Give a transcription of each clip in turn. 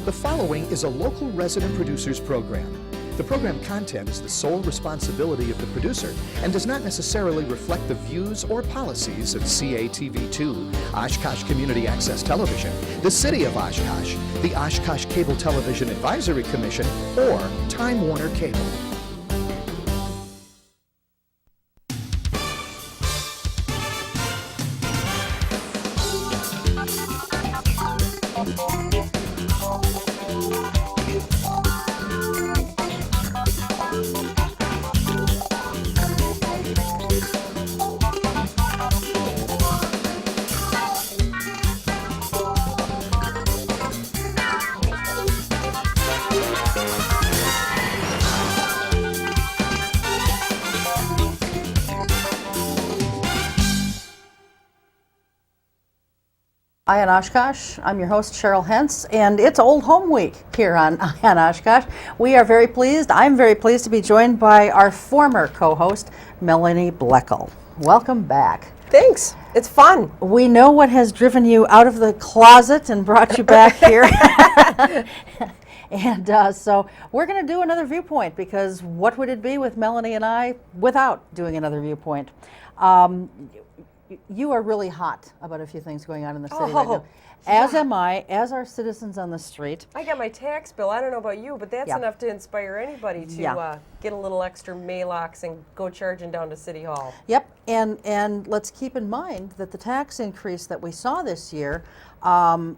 The following is a local resident producers program. The program content is the sole responsibility of the producer and does not necessarily reflect the views or policies of CATV2, Oshkosh Community Access Television, the City of Oshkosh, the Oshkosh Cable Television Advisory Commission, or Time Warner Cable. Hi on Oshkosh. I'm your host Cheryl Hentz, and it's Old Home Week here on Oshkosh. We are very pleased. I'm very pleased to be joined by our former co-host, Melanie Bloechl. Welcome back. Thanks. It's fun. We know what has driven you out of the closet and brought you back here. And so we're going to do another viewpoint, because what would it be with Melanie and I without doing another viewpoint? You are really hot about a few things going on in the city right now. As am I, as are citizens on the street. I got my tax bill. I don't know about you, but that's enough to inspire anybody to get a little extra Maalox and go charging down to City Hall. Yep, and let's keep in mind that the tax increase that we saw this year,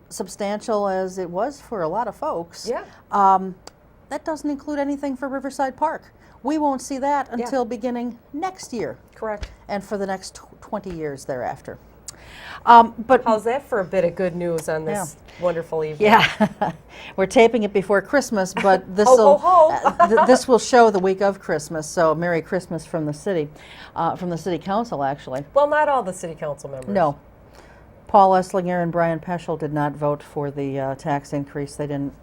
substantial as it was for a lot of folks, that doesn't include anything for Riverside Park. We won't see that until beginning next year. Correct. And for the next 20 years thereafter. But how's that for a bit of good news on this wonderful evening? Yeah, we're taping it before Christmas, but this this will show the week of Christmas. So Merry Christmas from the city council, actually. Well, not all the city council members. No, Paul Esslinger and Brian Peschel did not vote for the tax increase. They didn't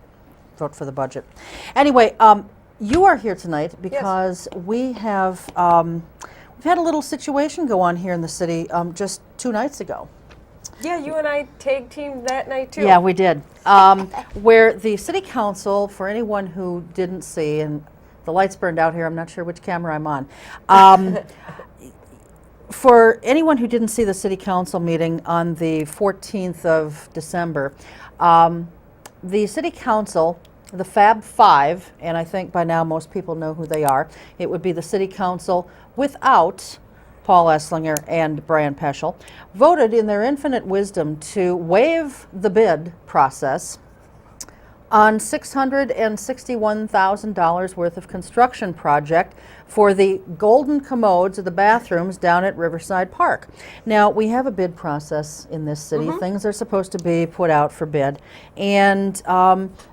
vote for the budget. Anyway, you are here tonight because we have. We've had a little situation go on here in the city just 2 nights ago. Yeah, you and I tag teamed that night too. Yeah, we did. Where the city council, for anyone who didn't see, and the lights burned out here, I'm not sure which camera I'm on. For anyone who didn't see the city council meeting on the 14th of December, the city council, the Fab Five, and I think by now most people know who they are. It would be the city council without Paul Esslinger and Brian Peschel, voted in their infinite wisdom to waive the bid process on $661,000 worth of construction project for the golden commodes of the bathrooms down at Riverside Park. Now, we have a bid process in this city. Things are supposed to be put out for bid, and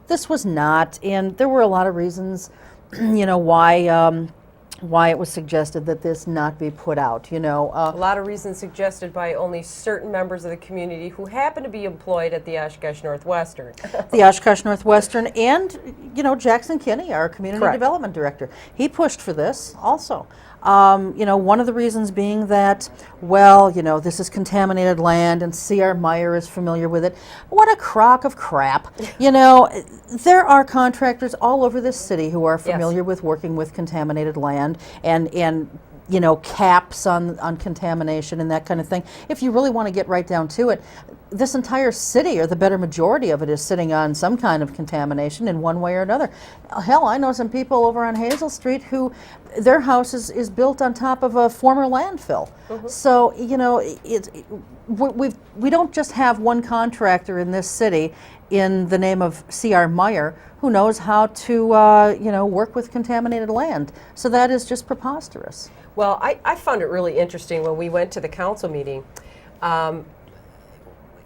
this was not, and there were a lot of reasons, you know, why it was suggested that this not be put out, you know. A lot of reasons suggested by only certain members of the community who happen to be employed at the Oshkosh-Northwestern. The Oshkosh-Northwestern, and, you know, Jackson Kinney, our community development director. He pushed for this also. You know, one of the reasons being that, well, you know, this is contaminated land and C.R. Meyer is familiar with it. What a crock of crap. You know, there are contractors all over this city who are familiar with working with contaminated land and you know, caps on contamination and that kind of thing. If you really want to get right down to it, this entire city, or the better majority of it, is sitting on some kind of contamination in one way or another. Hell, I know some people over on Hazel Street who their house is built on top of a former landfill. So, you know, we don't just have one contractor in this city in the name of C.R. Meyer who knows how to, you know, work with contaminated land. So that is just preposterous. Well, I found it really interesting when we went to the council meeting.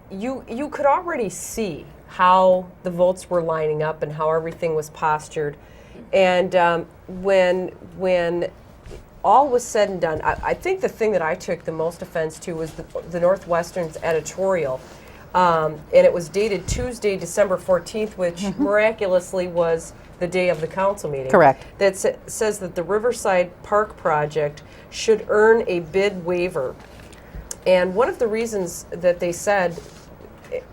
You could already see how the votes were lining up and how everything was postured. And when all was said and done, I think the thing that I took the most offense to was the Northwestern's editorial. And it was dated Tuesday, December 14th, which miraculously was the day of the council meeting. Correct. That says that the Riverside Park project should earn a bid waiver. And one of the reasons that they said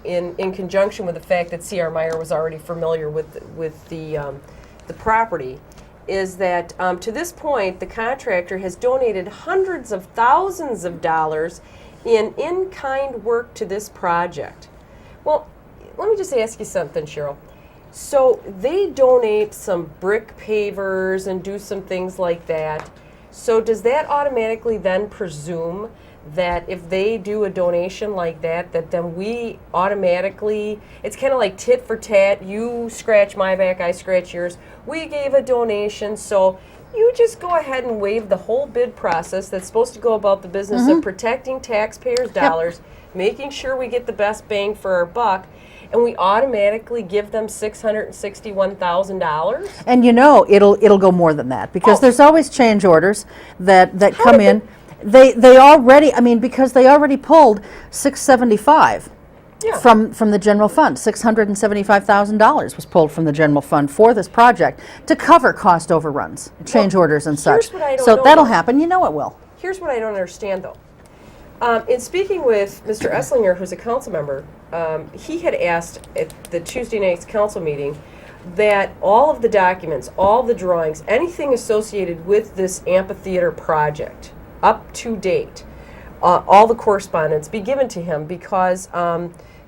in conjunction with the fact that C.R. Meyer was already familiar with the property, is that to this point, the contractor has donated hundreds of thousands of dollars in-kind work to this project. Well, let me just ask you something, Cheryl. So they donate some brick pavers and do some things like that. So does that automatically then presume that if they do a donation like that, that then we automatically, it's kind of like tit for tat, you scratch my back, I scratch yours. We gave a donation, so you just go ahead and waive the whole bid process that's supposed to go about the business of protecting taxpayers' dollars, making sure we get the best bang for our buck, and we automatically give them $661,000? And it'll go more than that, because there's always change orders that come in. They already, because they already pulled $675 from the general fund. $675,000 was pulled from the general fund for this project to cover cost overruns, change orders and such. What I don't so know, that'll happen. It will. Here's what I don't understand, though. In speaking with Mr. Esslinger, who's a council member, he had asked at the Tuesday night's council meeting that all of the documents, all the drawings, anything associated with this amphitheater project, up to date, all the correspondence be given to him, because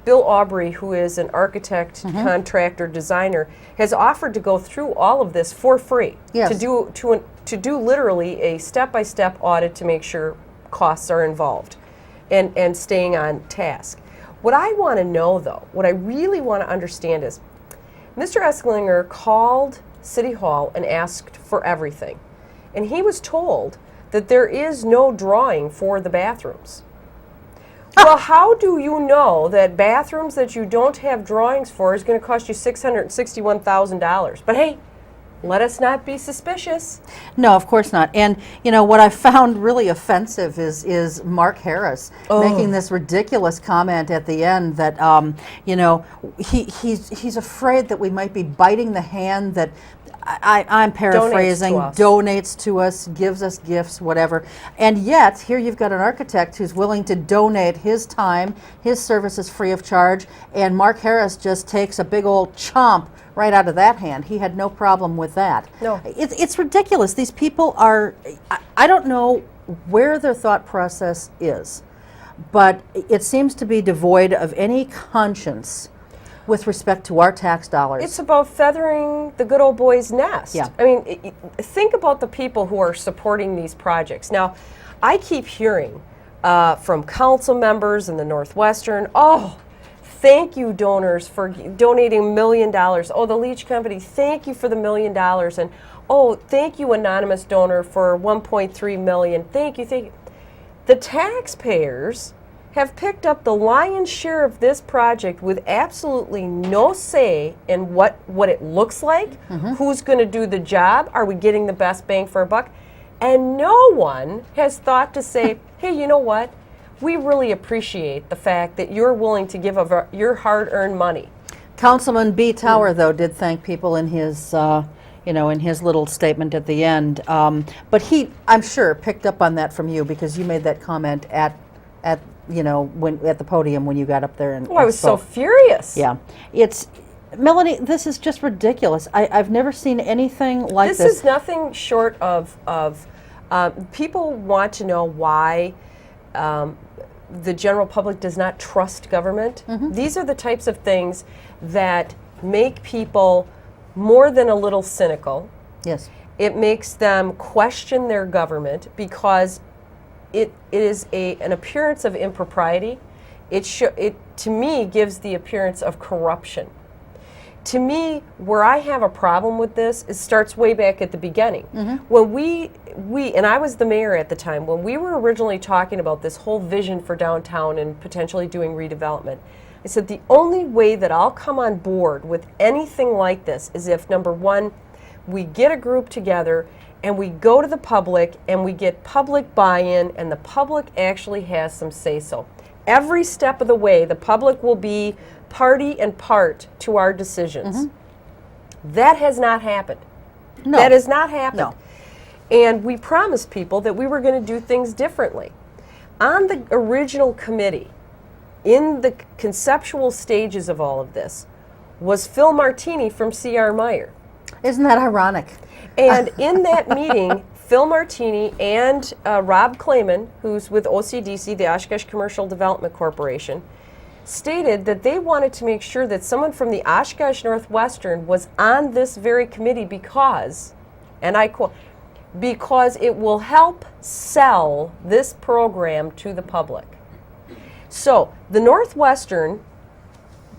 Bill Aubrey, who is an architect, contractor, designer, has offered to go through all of this for free, to do literally a step-by-step audit to make sure costs are involved and staying on task. What I want to know, though, what I really want to understand is, Mr. Esslinger called City Hall and asked for everything, and he was told that there is no drawing for the bathrooms. Well, how do you know that bathrooms that you don't have drawings for is going to cost you $661,000? But hey, let us not be suspicious. No, of course not. And what I found really offensive is Mark Harris making this ridiculous comment at the end that he's afraid that we might be biting the hand that I'm paraphrasing, donates to us, gives us gifts, whatever. And yet, here you've got an architect who's willing to donate his time, his services free of charge, and Mark Harris just takes a big old chomp right out of that hand. He had no problem with that. No. It's ridiculous. These people are, I don't know where their thought process is, but it seems to be devoid of any conscience with respect to our tax dollars. It's about feathering the good old boy's nest. Yeah. Think about the people who are supporting these projects. Now, I keep hearing from council members in the Northwestern, thank you, donors, for donating $1 million. Oh, the Leach Company, thank you for the $1 million. And thank you, anonymous donor, for $1.3 million. Thank you. The taxpayers have picked up the lion's share of this project with absolutely no say in what it looks like, who's going to do the job, are we getting the best bang for our buck? And no one has thought to say, hey, you know what? We really appreciate the fact that you're willing to give of your hard-earned money. Councilman B. Tower, though, did thank people in his in his little statement at the end. But he, I'm sure, picked up on that from you, because you made that comment at the podium when you got up there and I was so furious. Yeah, it's Melanie. This is just ridiculous. I've never seen anything like this. This is nothing short of people want to know why the general public does not trust government. These are the types of things that make people more than a little cynical. Yes, it makes them question their government, because it is an appearance of impropriety. It to me gives the appearance of corruption. To me, where I have a problem with this, it starts way back at the beginning. When we and I was the mayor at the time, when we were originally talking about this whole vision for downtown and potentially doing redevelopment, I said the only way that I'll come on board with anything like this is if, number one, we get a group together and we go to the public and we get public buy-in, and the public actually has some say-so. Every step of the way, the public will be party and part to our decisions. That has not happened. No. That has not happened. No. And we promised people that we were going to do things differently. On the original committee, in the conceptual stages of all of this was Phil Martini from C.R. Meyer. Isn't that ironic? And in that meeting, Phil Martini and Rob Clayman, who's with OCDC, the Oshkosh Commercial Development Corporation, stated that they wanted to make sure that someone from the Oshkosh Northwestern was on this very committee because, and I quote, because it will help sell this program to the public. So the Northwestern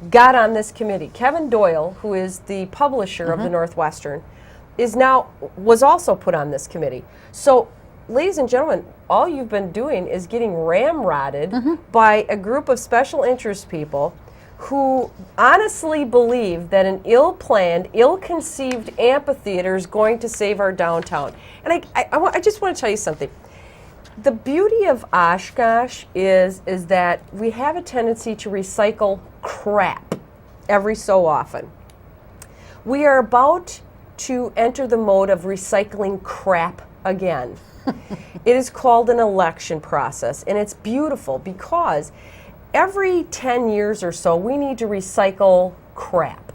got on this committee. Kevin Doyle, who is the publisher of the Northwestern, was also put on this committee. So, ladies and gentlemen, all you've been doing is getting ramrodded by a group of special interest people who honestly believe that an ill-planned, ill-conceived amphitheater is going to save our downtown. And I just want to tell you something. The beauty of Oshkosh is that we have a tendency to recycle crap every so often. We are about to enter the mode of recycling crap again. It is called an election process, and it's beautiful because every 10 years or so we need to recycle crap.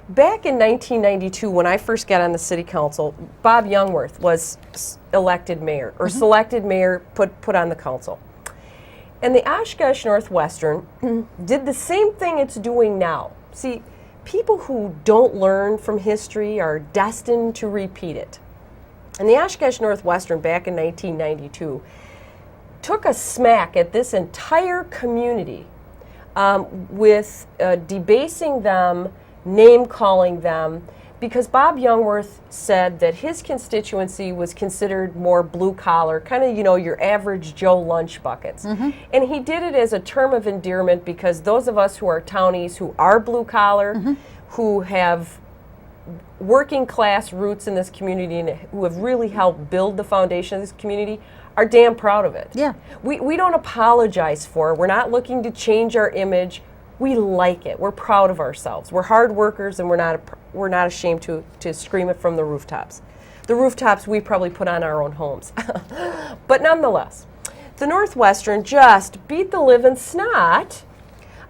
Back in 1992, when I first got on the city council, Bob Youngworth was elected mayor, or selected mayor, put on the council. And the Oshkosh Northwestern did the same thing it's doing now. See, people who don't learn from history are destined to repeat it. And the Oshkosh Northwestern, back in 1992, took a smack at this entire community with debasing them, name-calling them, because Bob Youngworth said that his constituency was considered more blue-collar, kind of, your average Joe lunch buckets. And he did it as a term of endearment because those of us who are townies, who are blue-collar, who have working-class roots in this community and who have really helped build the foundation of this community, are damn proud of it. Yeah. We don't apologize for it. We're not looking to change our image. We like it. We're proud of ourselves. We're hard workers, and we're not ashamed to scream it from the rooftops. The rooftops we probably put on our own homes. But nonetheless, the Northwestern just beat the living snot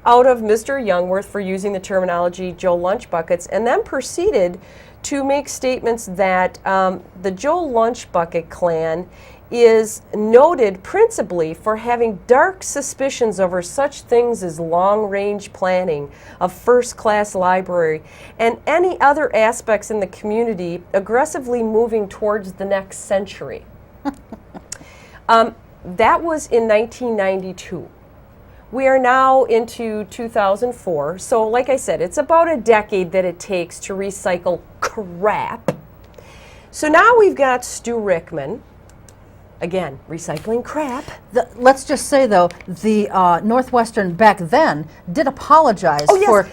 out of Mr. Youngworth for using the terminology Joe Lunch Buckets, and then proceeded to make statements that the Joe Lunch Bucket clan is noted principally for having dark suspicions over such things as long-range planning, a first-class library, and any other aspects in the community aggressively moving towards the next century. That was in 1992. We are now into 2004, so like I said, it's about a decade that it takes to recycle crap. So now we've got Stu Rickman, again, recycling crap. Let's just say, though, the Northwestern back then did apologize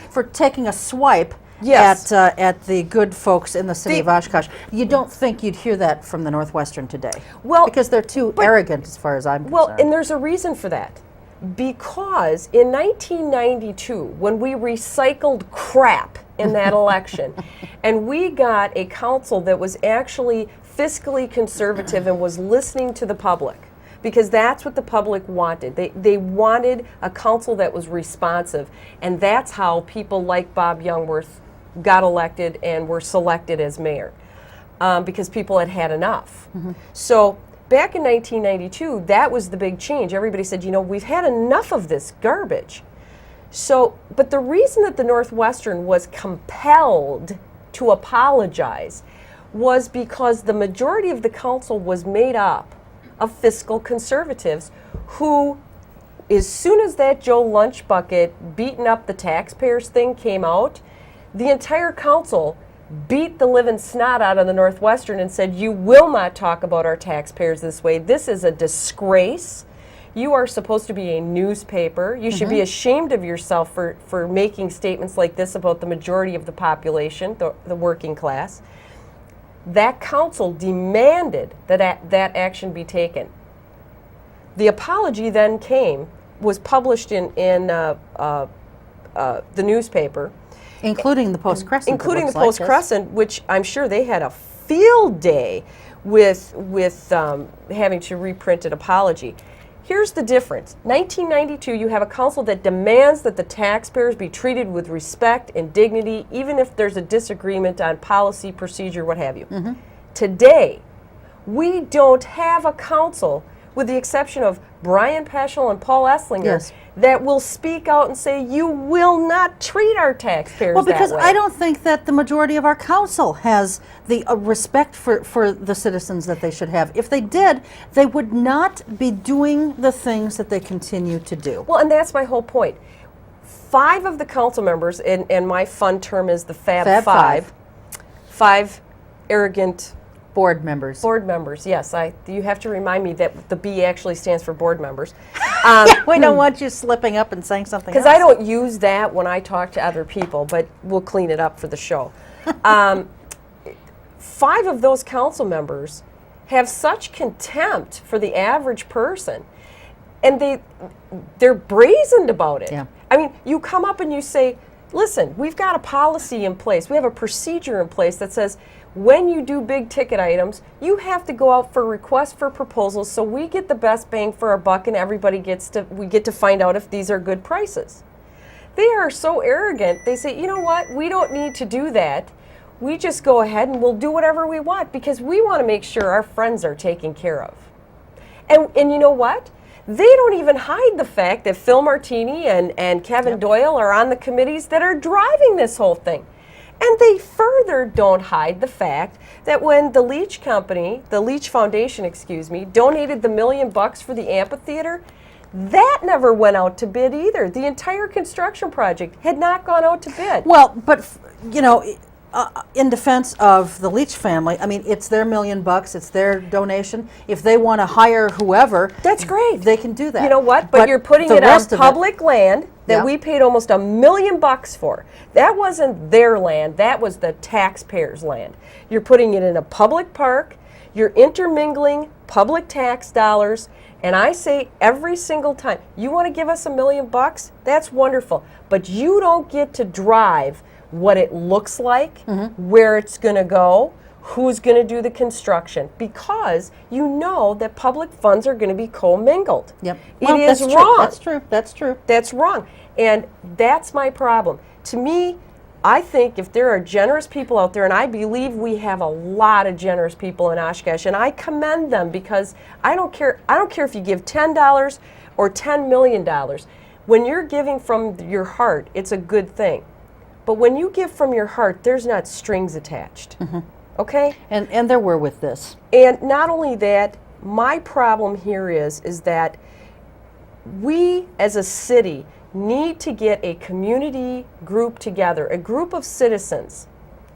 for taking a swipe at the good folks in the city of Oshkosh. You don't think you'd hear that from the Northwestern today? Well, because they're too arrogant, as far as I'm concerned. Well, and there's a reason for that. Because in 1992, when we recycled crap in that election, and we got a council that was actually fiscally conservative and was listening to the public, because that's what the public wanted. They wanted a council that was responsive, and that's how people like Bob Youngworth got elected and were selected as mayor, because people had had enough. So back in 1992, that was the big change. Everybody said, we've had enough of this garbage. So, but the reason that the Northwestern was compelled to apologize was because the majority of the council was made up of fiscal conservatives who, as soon as that Joe Lunch Bucket beating up the taxpayers thing came out, the entire council beat the living snot out of the Northwestern and said, you will not talk about our taxpayers this way. This is a disgrace. You are supposed to be a newspaper. You should be ashamed of yourself for making statements like this about the majority of the population, the working class. That council demanded that action be taken. The apology then was published in the newspaper. Including the Post-Crescent. Including the Post-Crescent, which I'm sure they had a field day with having to reprint an apology. Here's the difference. 1992, you have a council that demands that the taxpayers be treated with respect and dignity, even if there's a disagreement on policy, procedure, what have you. Today, we don't have a council, with the exception of Brian Peschel and Paul Esslinger, that will speak out and say, you will not treat our taxpayers that way. Well, because I don't think that the majority of our council has the respect for the citizens that they should have. If they did, they would not be doing the things that they continue to do. Well, and that's my whole point. 5 of the council members, and my fun term is the Fab Five. 5 arrogant board members. Board members, yes. You have to remind me that the B actually stands for board members. We don't want you slipping up and saying something else. Because I don't use that when I talk to other people, but we'll clean it up for the show. 5 of those council members have such contempt for the average person, and they're brazened about it. Yeah. I mean, you come up and you say, listen, we've got a policy in place. We have a procedure in place that says when you do big ticket items, you have to go out for requests for proposals so we get the best bang for our buck and we get to find out if these are good prices. They are so arrogant, they say, you know what, we don't need to do that. We just go ahead and we'll do whatever we want because we want to make sure our friends are taken care of. And you know what? They don't even hide the fact that Phil Martini and Kevin Doyle are on the committees that are driving this whole thing. And they further don't hide the fact that when the Leach Foundation, donated the $1 million for the amphitheater, that never went out to bid either. The entire construction project had not gone out to bid. Well, but, in defense of the Leach family, I mean, it's their $1 million, it's their donation. If they want to hire whoever, that's great. They can do that. You know what? But you're putting it on public land that we paid almost $1 million for. That wasn't their land. That was the taxpayers' land. You're putting it in a public park. You're intermingling public tax dollars. And I say every single time, you want to give us $1 million? That's wonderful. But you don't get to drive what it looks like, where it's going to go, who's going to do the construction, because you know that public funds are going to be commingled. Yep. It is wrong. That's true. That's true. That's wrong. And that's my problem. To me, I think if there are generous people out there, and I believe we have a lot of generous people in Oshkosh, and I commend them because I don't care if you give $10 or $10 million. When you're giving from your heart, it's a good thing. But when you give from your heart, there's not strings attached. Okay? And there were with this. And not only that, my problem here is that we as a city need to get a community group together, a group of citizens,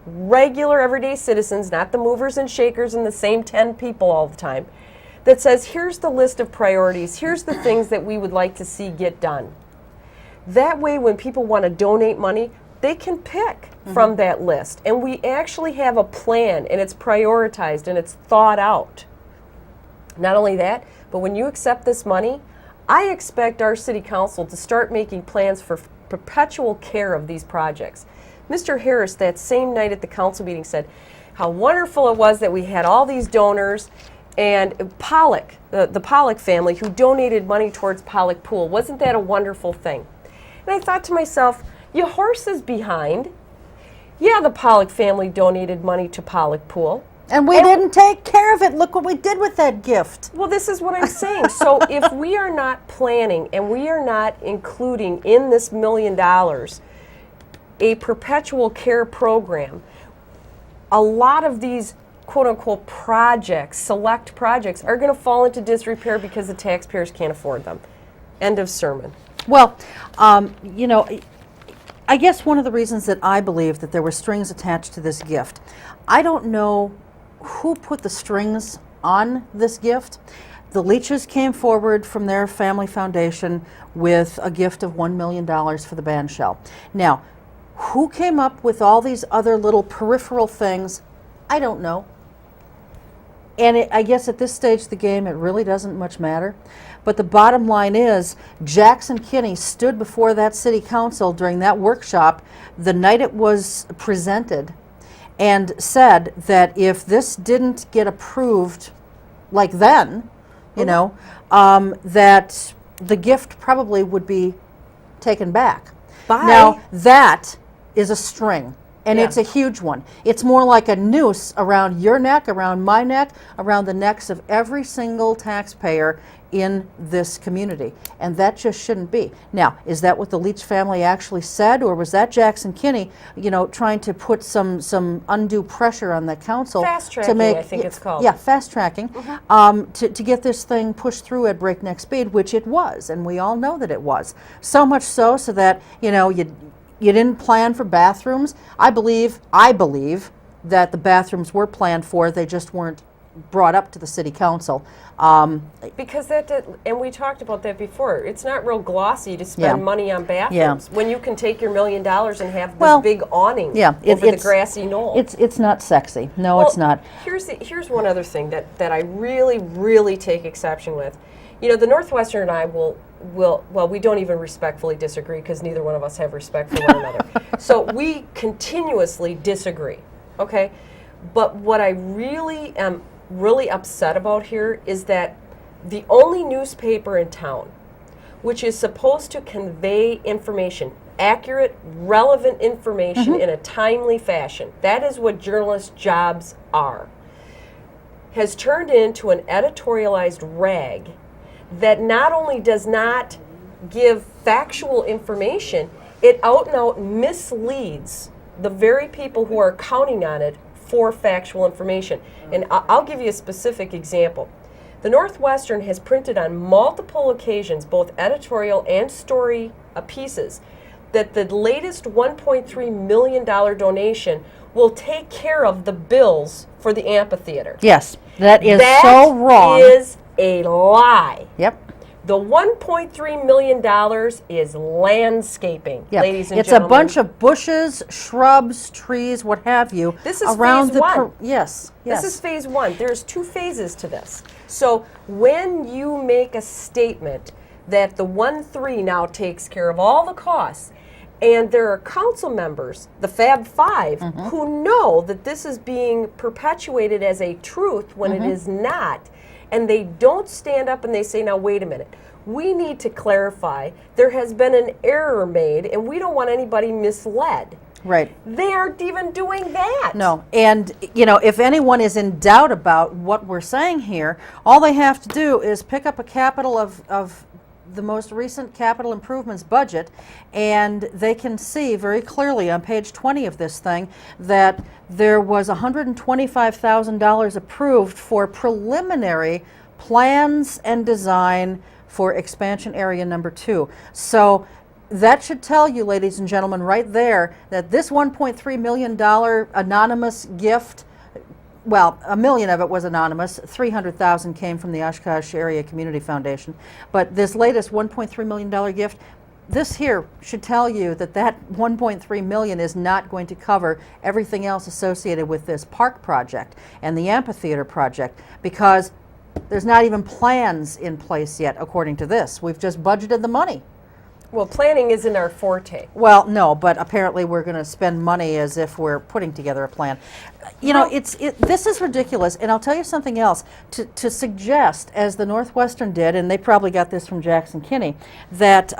regular everyday citizens, not the movers and shakers and the same 10 people all the time, that says, here's the list of priorities, here's the things that we would like to see get done. That way, when people want to donate money, they can pick from that list. And we actually have a plan, and it's prioritized, and it's thought out. Not only that, but when you accept this money, I expect our city council to start making plans for perpetual care of these projects. Mr. Harris, that same night at the council meeting, said how wonderful it was that we had all these donors, and Pollock, the Pollock family, who donated money towards Pollock Pool. Wasn't that a wonderful thing? And I thought to myself, your horse is behind. Yeah, the Pollock family donated money to Pollock Pool. And we didn't take care of it. Look what we did with that gift. Well, this is what I'm saying. So if we are not planning and we are not including in this $1 million a perpetual care program, a lot of these quote-unquote projects, select projects, are going to fall into disrepair because the taxpayers can't afford them. End of sermon. Well, I guess one of the reasons that I believe that there were strings attached to this gift, I don't know who put the strings on this gift. The Leaches came forward from their family foundation with a gift of $1 million for the band shell. Now, who came up with all these other little peripheral things? I don't know. And I guess at this stage of the game, it really doesn't much matter. But the bottom line is, Jackson Kinney stood before that city council during that workshop the night it was presented and said that if this didn't get approved like then, that the gift probably would be taken back. Bye. Now, that is a string, and Yeah. it's a huge one. It's more like a noose around your neck, around my neck, around the necks of every single taxpayer in this community, and that just shouldn't be. Now, is that what the Leach family actually said, or was that Jackson Kinney, trying to put some undue pressure on the council Fast to tracking, make, I think it's called. Yeah, fast tracking, to get this thing pushed through at breakneck speed, which it was, and we all know that it was. So much so that you didn't plan for bathrooms. I believe that the bathrooms were planned for. They just weren't brought up to the city council. Because and we talked about that before. It's not real glossy to spend Yeah. money on bathrooms when you can take your $1 million and have this Well, big awning yeah, over the it's- grassy knoll. It's not sexy. No, Well, it's not. Here's one other thing that I really take exception with. The Northwestern and I will we don't even respectfully disagree because neither one of us have respect for one another. So we continuously disagree, okay? But what I really am upset about here is that the only newspaper in town which is supposed to convey information, accurate, relevant information in a timely fashion, that is what journalists' jobs are, has turned into an editorialized rag that not only does not give factual information, it out and out misleads the very people who are counting on it for factual information. And I'll give you a specific example. The Northwestern has printed on multiple occasions, both editorial and story pieces, that the latest $1.3 million donation will take care of the bills for the amphitheater. Yes, that is so wrong. That is a lie. Yep. The $1.3 million is landscaping, Yeah. ladies and It's gentlemen. a bunch of bushes, shrubs, trees, what have you. This is around phase the one. Yes. This is phase one. There's 2 phases to this. So when you make a statement that the 1.3 now takes care of all the costs, and there are council members, the Fab Five, who know that this is being perpetuated as a truth when it is not, and they don't stand up and they say, now wait a minute, we need to clarify, there has been an error made, and we don't want anybody misled. Right. They aren't even doing that. No, and if anyone is in doubt about what we're saying here, all they have to do is pick up a capital of the most recent capital improvements budget, and they can see very clearly on page 20 of this thing that there was $125,000 approved for preliminary plans and design for expansion area number 2. So that should tell you, ladies and gentlemen, right there, that this $1.3 million anonymous gift, well, $1 million of it was anonymous, $300,000 came from the Oshkosh Area Community Foundation, but this latest $1.3 million gift, this here should tell you that $1.3 million is not going to cover everything else associated with this park project and the amphitheater project, because there's not even plans in place yet, according to this. We've just budgeted the money. Well, planning isn't our forte. Well, no, but apparently we're going to spend money as if we're putting together a plan. This is ridiculous, and I'll tell you something else. To suggest, as the Northwestern did, and they probably got this from Jackson Kinney, that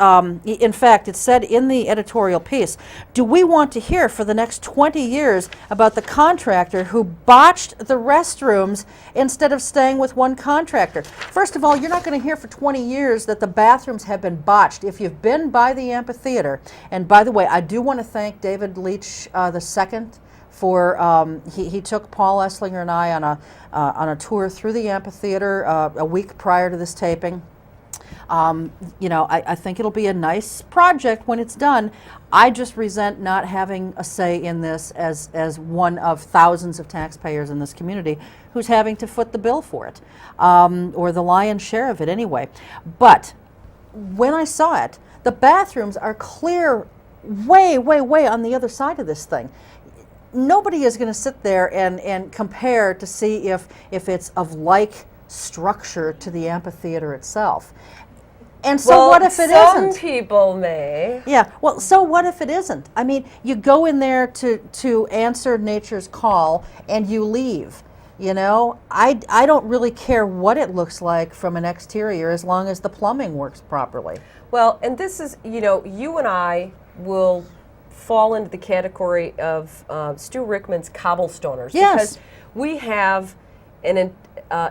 in fact it said in the editorial piece, do we want to hear for the next 20 years about the contractor who botched the restrooms instead of staying with one contractor? First of all, you're not going to hear for 20 years that the bathrooms have been botched. If you've been by the amphitheater, and by the way, I do want to thank David Leach II for he took Paul Esslinger and I on a tour through the amphitheater a week prior to this taping. I think it'll be a nice project when it's done. I just resent not having a say in this as one of thousands of taxpayers in this community who's having to foot the bill for it, or the lion's share of it anyway. But when I saw it, the bathrooms are clear way on the other side of this thing. Nobody is going to sit there and compare to see if it's of like structure to the amphitheater itself. And so what if it isn't? Some people may. Yeah, well, so what if it isn't? I mean, you go in there to answer nature's call and you leave. You know, I don't really care what it looks like from an exterior as long as the plumbing works properly. Well, and this is, you know, you and I will fall into the category of Stu Rickman's cobblestoners. Yes. Because we have an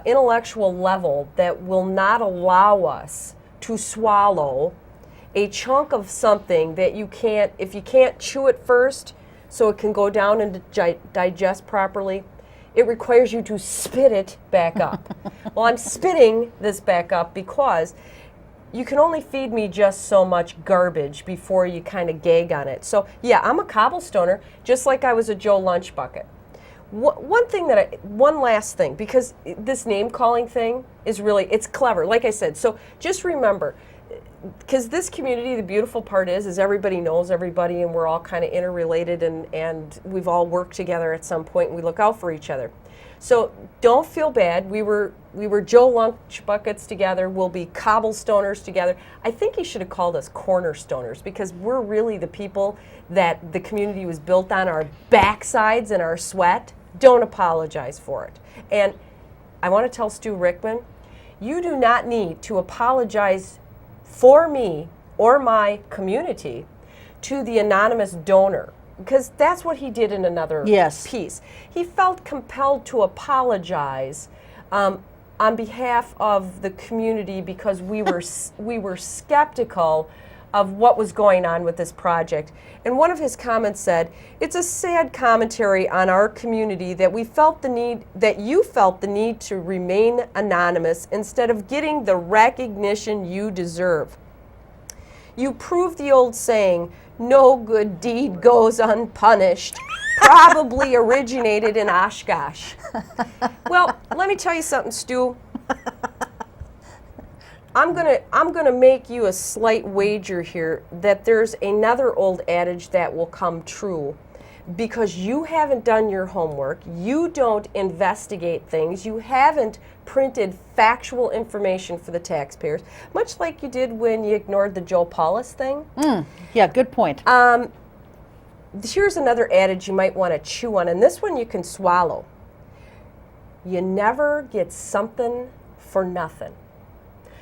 intellectual level that will not allow us to swallow a chunk of something that you can't, if you can't chew it first so it can go down and digest properly, it requires you to spit it back up. Well, I'm spitting this back up because you can only feed me just so much garbage before you kind of gag on it. So yeah, I'm a cobblestoner, just like I was a Joe Lunch Bucket. One last thing, because this name calling thing is really, it's clever, like I said. So just remember, because this community, the beautiful part is everybody knows everybody, and we're all kind of interrelated, and we've all worked together at some point, and we look out for each other. So don't feel bad. We were Joe Lunch Buckets together. We'll be cobblestoners together. I think he should have called us cornerstoners, because we're really the people that the community was built on, our backsides and our sweat. Don't apologize for it. And I want to tell Stu Rickman, you do not need to apologize for me or my community to the anonymous donor, because that's what he did in another piece. He felt compelled to apologize on behalf of the community because we were skeptical of what was going on with this project. And one of his comments said, "It's a sad commentary on our community that you felt the need to remain anonymous instead of getting the recognition you deserve. You prove the old saying, no good deed goes unpunished, probably originated in Oshkosh." Well, let me tell you something, Stu. I'm gonna make you a slight wager here that there's another old adage that will come true, because you haven't done your homework, you don't investigate things, you haven't printed factual information for the taxpayers, much like you did when you ignored the Joe Paulus thing. Yeah, good point. Here's another adage you might want to chew on, and this one you can swallow. You never get something for nothing.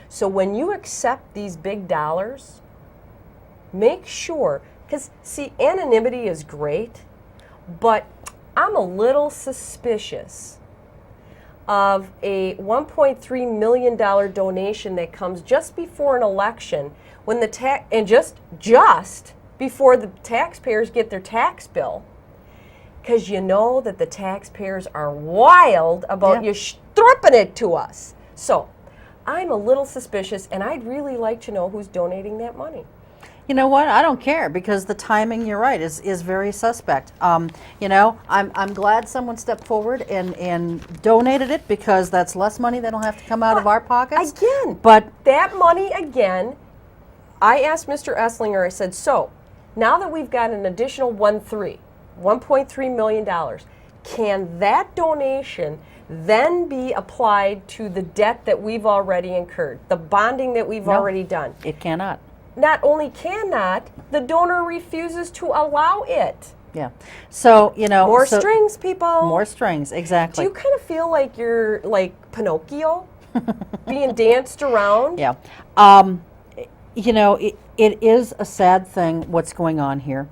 So when you accept these big dollars, make sure, because see, anonymity is great, but I'm a little suspicious of a $1.3 million donation that comes just before an election, when just before the taxpayers get their tax bill, because you know that the taxpayers are wild about you stripping it to us. So I'm a little suspicious, and I'd really like to know who's donating that money. You know what? I don't care, because the timing, you're right, is very suspect. You know, I'm glad someone stepped forward and donated it, because that's less money that'll have to come out of our pockets. Again, but that money, again, I asked Mr. Esslinger, I said, so now that we've got an additional $1.3 million, can that donation then be applied to the debt that we've already incurred, the bonding that we've already done? It cannot. Not only cannot, the donor refuses to allow it. Yeah. So, you know. More strings, people. More strings, exactly. Do you kind of feel like you're like Pinocchio being danced around? Yeah. You know, it is a sad thing what's going on here.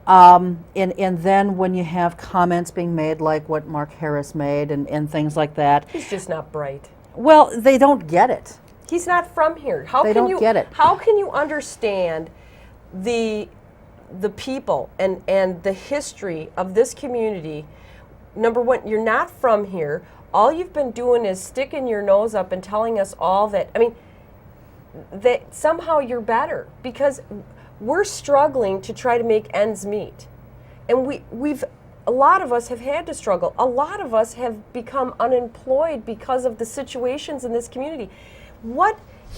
And then when you have comments being made like what Mark Harris made and things like that. He's just not bright. Well, they don't get it. He's not from here. They don't get it. How can you understand the people and the history of this community? Number one, you're not from here. All you've been doing is sticking your nose up and telling us all that, I mean, that somehow you're better, because we're struggling to try to make ends meet. And a lot of us have had to struggle. A lot of us have become unemployed because of the situations in this community.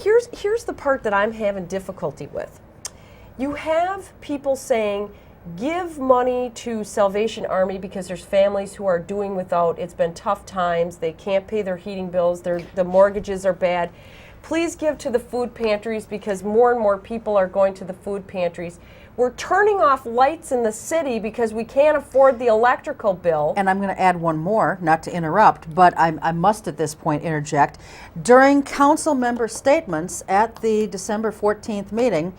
Here's the part that I'm having difficulty with. You have people saying, give money to Salvation Army because there's families who are doing without. It's been tough times. They can't pay their heating bills. The mortgages are bad. Please give to the food pantries because more and more people are going to the food pantries. We're turning off lights in the city because we can't afford the electrical bill. And I'm going to add one more, not to interrupt, but I must at this point interject. During council member statements at the December 14th meeting,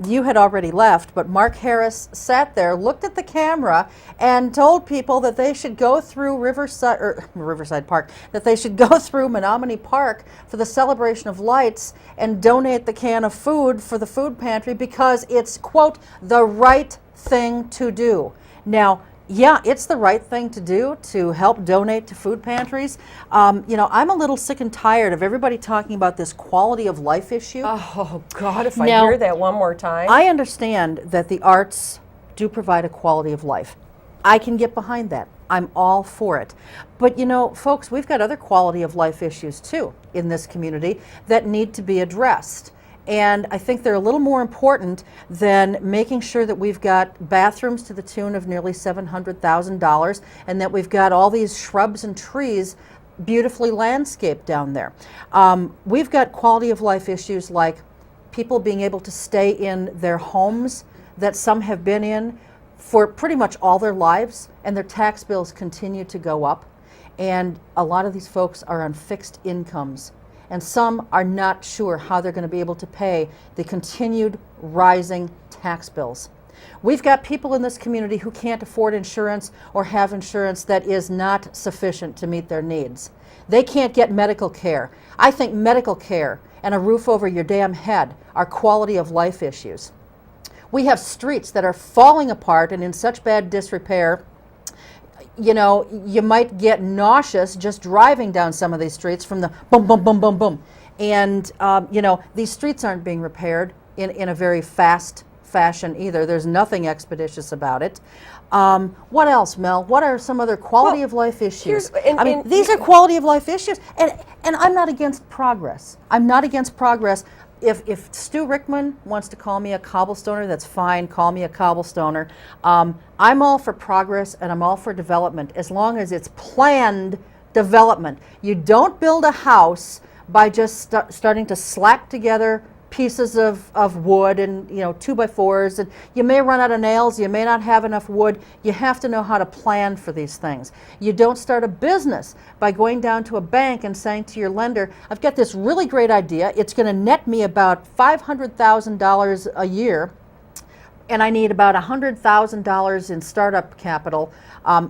you had already left, but Mark Harris sat there, looked at the camera, and told people that they should go through Riverside Park, that they should go through Menominee Park for the celebration of lights and donate the can of food for the food pantry because it's, quote, the right thing to do. Now, yeah, it's the right thing to do to help donate to food pantries. You know, I'm a little sick and tired of everybody talking about this quality of life issue. Oh, God, if Now, I hear that one more time. I understand that the arts do provide a quality of life. I can get behind that. I'm all for it. But you know, folks, we've got other quality of life issues too in this community that need to be addressed. And I think they're a little more important than making sure that we've got bathrooms to the tune of nearly $700,000 and that we've got all these shrubs and trees beautifully landscaped down there. We've got quality of life issues like people being able to stay in their homes that some have been in for pretty much all their lives, and their tax bills continue to go up. And a lot of these folks are on fixed incomes. And some are not sure how they're going to be able to pay the continued rising tax bills. We've got people in this community who can't afford insurance or have insurance that is not sufficient to meet their needs. They can't get medical care. I think medical care and a roof over your damn head are quality of life issues. We have streets that are falling apart and in such bad disrepair, you know, you might get nauseous just driving down some of these streets from the boom, boom, boom, boom, boom. And, you know, these streets aren't being repaired in a very fast fashion either. There's nothing expeditious about it. What else, Mel? What are some other quality of life issues? These are quality of life issues. And I'm not against progress. I'm not against progress. If Stu Rickman wants to call me a cobblestoner, that's fine. Call me a cobblestoner. I'm all for progress and I'm all for development as long as it's planned development. You don't build a house by just starting to slap together pieces of wood and, you know, 2x4s, and you may run out of nails, you may not have enough wood. You have to know how to plan for these things. You don't start a business by going down to a bank and saying to your lender, I've got this really great idea, it's going to net me about $500,000 a year, and I need about $100,000 in startup capital.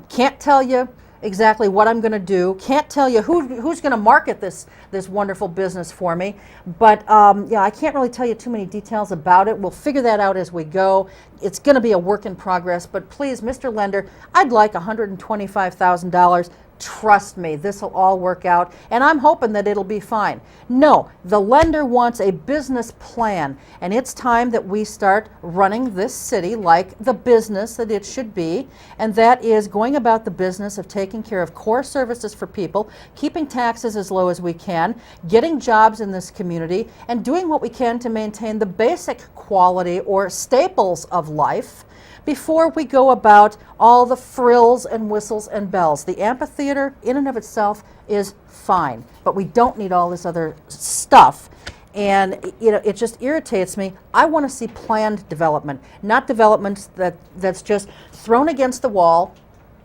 Can't tell you exactly what I'm going to do. Can't tell you who's going to market this wonderful business for me. But yeah, I can't really tell you too many details about it. We'll figure that out as we go. It's going to be a work in progress. But please, Mr. Lender, I'd like $125,000. Trust me, this will all work out, and I'm hoping that it'll be fine. No, the lender wants a business plan, and it's time that we start running this city like the business that it should be, and that is going about the business of taking care of core services for people, keeping taxes as low as we can, getting jobs in this community, and doing what we can to maintain the basic quality or staples of life before we go about all the frills and whistles and bells. The amphitheater in and of itself is fine, but we don't need all this other stuff. And you know, it just irritates me. I want to see planned development, not development that's just thrown against the wall